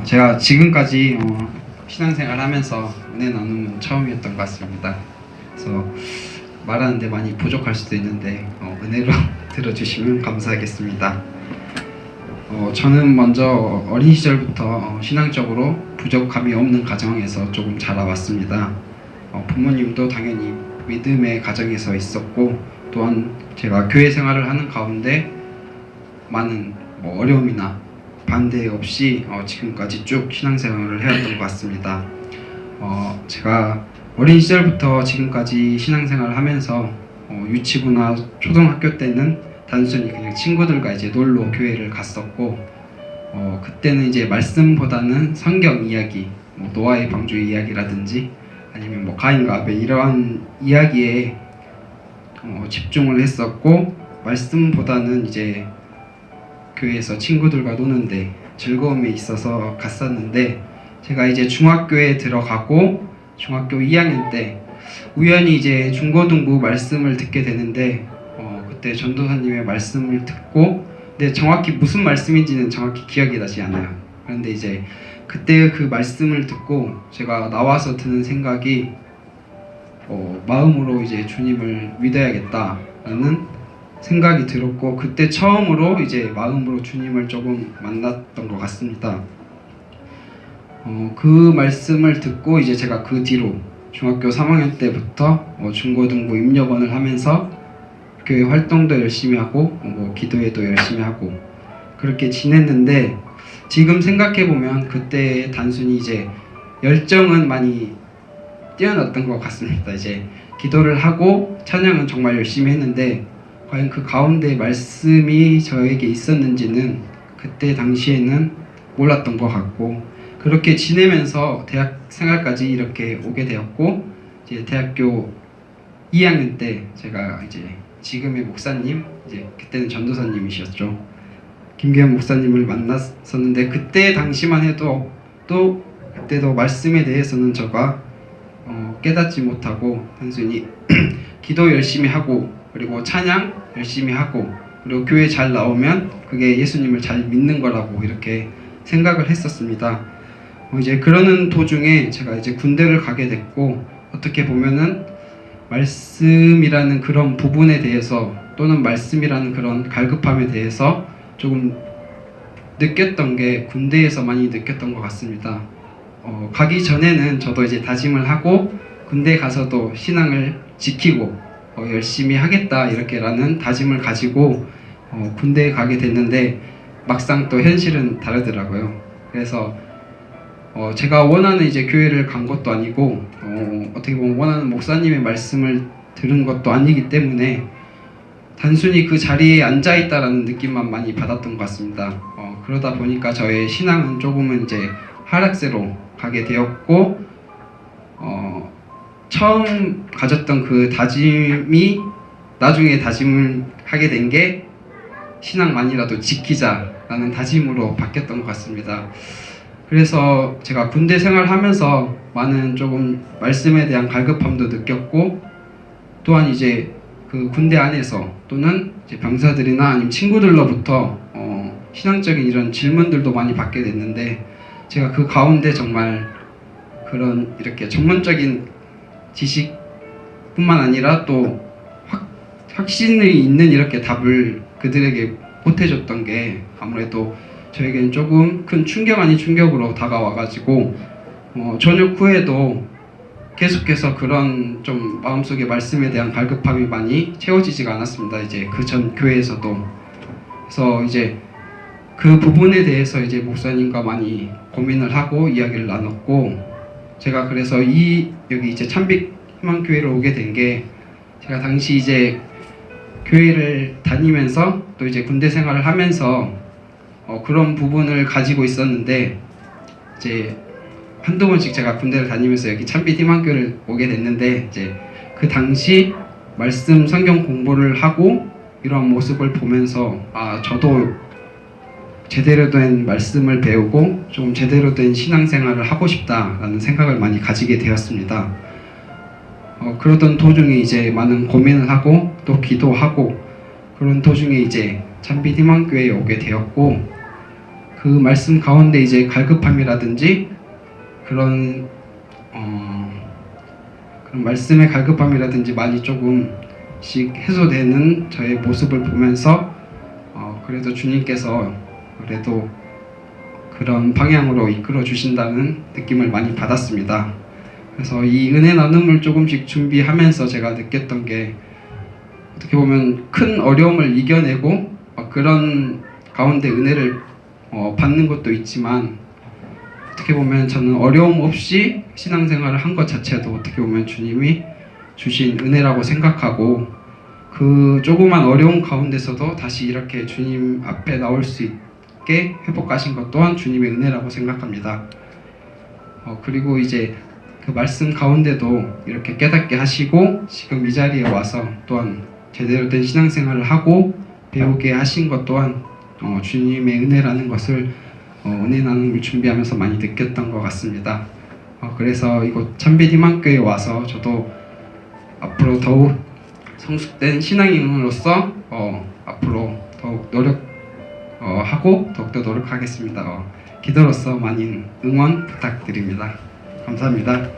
제가 지금까지 신앙생활 하면서 은혜 나눔은 처음이었던 것 같습니다. 그래서 말하는데 많이 부족할 수도 있는데 은혜로 들어주시면 감사하겠습니다. 저는 먼저 어린 시절부터 신앙적으로 부족함이 없는 가정에서 조금 자라왔습니다. 부모님도 당연히 믿음의 가정에서 있었고, 또한 제가 교회 생활을 하는 가운데 많은 어려움이나 반대 없이 지금까지 쭉 신앙생활을 해왔던 것 같습니다. 제가 어린 시절부터 지금까지 신앙생활을 하면서 유치부나 초등학교 때는 단순히 그냥 친구들과 이제 놀러 교회를 갔었고, 그때는 이제 말씀보다는 성경 이야기, 노아의 방주 이야기라든지 아니면 가인과 아벨 이러한 이야기에 집중을 했었고, 말씀보다는 이제 교회에서 친구들과 노는데 즐거움이 있어서 갔었는데, 제가 이제 중학교에 들어가고 중학교 2학년 때 우연히 이제 중고등부 말씀을 듣게 되는데, 그때 전도사님의 말씀을 듣고, 근데 정확히 무슨 말씀인지는 정확히 기억이 나지 않아요. 그런데 이제 그때 그 말씀을 듣고 제가 나와서 드는 생각이 마음으로 이제 주님을 믿어야겠다라는 생각이 들었고, 그때 처음으로 이제 마음으로 주님을 조금 만났던 것 같습니다. 그 말씀을 듣고 이제 제가 그 뒤로 중학교 3학년 때부터 중고등부 입력원을 하면서 교회 활동도 열심히 하고 기도회도 열심히 하고 그렇게 지냈는데, 지금 생각해보면 그때 단순히 이제 열정은 많이 뛰어났던 것 같습니다. 이제 기도를 하고 찬양은 정말 열심히 했는데, 과연 그 가운데 말씀이 저에게 있었는지는 그때 당시에는 몰랐던 것 같고, 그렇게 지내면서 대학 생활까지 이렇게 오게 되었고, 이제 대학교 2학년 때 제가 이제 지금의 목사님, 이제 그때는 전도사님이셨죠, 김기현 목사님을 만났었는데, 그때 당시만 해도 또 그때도 말씀에 대해서는 제가 깨닫지 못하고 단순히 기도 열심히 하고, 그리고 찬양 열심히 하고, 그리고 교회 잘 나오면 그게 예수님을 잘 믿는 거라고 이렇게 생각을 했었습니다. 이제 그러는 도중에 제가 이제 군대를 가게 됐고, 어떻게 보면은 말씀이라는 그런 부분에 대해서, 또는 말씀이라는 그런 갈급함에 대해서 조금 느꼈던 게 군대에서 많이 느꼈던 것 같습니다. 가기 전에는 저도 이제 다짐을 하고 군대 가서도 신앙을 지키고 열심히 하겠다 이렇게라는 다짐을 가지고 군대에 가게 됐는데, 막상 또 현실은 다르더라고요. 그래서 제가 원하는 이제 교회를 간 것도 아니고, 어떻게 보면 원하는 목사님의 말씀을 들은 것도 아니기 때문에 단순히 그 자리에 앉아있다라는 느낌만 많이 받았던 것 같습니다. 그러다 보니까 저의 신앙은 조금은 이제 하락세로 가게 되었고, 처음 가졌던 그 다짐이 나중에 다짐을 하게 된 게 신앙만이라도 지키자라는 다짐으로 바뀌었던 것 같습니다. 그래서 제가 군대 생활하면서 많은 조금 말씀에 대한 갈급함도 느꼈고, 또한 이제 그 군대 안에서 또는 이제 병사들이나 아니면 친구들로부터 신앙적인 이런 질문들도 많이 받게 됐는데, 제가 그 가운데 정말 그런 이렇게 전문적인 지식뿐만 아니라 또 확신이 있는 이렇게 답을 그들에게 보태줬던 게 아무래도 저에게는 조금 큰 충격 아닌 충격으로 다가와가지고, 전역 후에도 계속해서 그런 좀 마음속에 말씀에 대한 갈급함이 많이 채워지지가 않았습니다. 이제 그 전 교회에서도. 그래서 이제 그 부분에 대해서 이제 목사님과 많이 고민을 하고 이야기를 나눴고, 제가 그래서 여기 이제 찬빛 희망교회로 오게 된 게, 제가 당시 이제 교회를 다니면서 또 이제 군대 생활을 하면서 그런 부분을 가지고 있었는데, 이제 한두 번씩 제가 군대를 다니면서 여기 찬빛 희망교회를 오게 됐는데, 이제 그 당시 말씀 성경 공부를 하고 이런 모습을 보면서 저도 제대로 된 말씀을 배우고 좀 제대로 된 신앙생활을 하고 싶다라는 생각을 많이 가지게 되었습니다. 그러던 도중에 이제 많은 고민을 하고 또 기도하고 그런 도중에 이제 찬빛 희망교회에 오게 되었고, 그 말씀 가운데 이제 갈급함이라든지 그런 그런 말씀의 갈급함이라든지 많이 조금씩 해소되는 저의 모습을 보면서 그래도 주님께서 그래도 그런 방향으로 이끌어 주신다는 느낌을 많이 받았습니다. 그래서 이 은혜 나눔을 조금씩 준비하면서 제가 느꼈던 게 어떻게 보면 큰 어려움을 이겨내고 그런 가운데 은혜를 받는 것도 있지만 어떻게 보면 저는 어려움 없이 신앙생활을 한 것 자체도 어떻게 보면 주님이 주신 은혜라고 생각하고 그 조그만 어려움 가운데서도 다시 이렇게 주님 앞에 나올 수 있게 회복하신 것 또한 주님의 은혜라고 생각합니다. 그리고 이제 그 말씀 가운데도 이렇게 깨닫게 하시고 지금 이 자리에 와서 또한 제대로 된 신앙생활을 하고 배우게 하신 것 또한 주님의 은혜라는 것을 은혜 나눔을 준비하면서 많이 느꼈던 것 같습니다. 그래서 이곳 참빛 희망교회에 와서 저도 앞으로 더욱 성숙된 신앙인으로서 앞으로 더욱 노력하고 더욱더 노력하겠습니다. 기도로서 많은 응원 부탁드립니다. 감사합니다.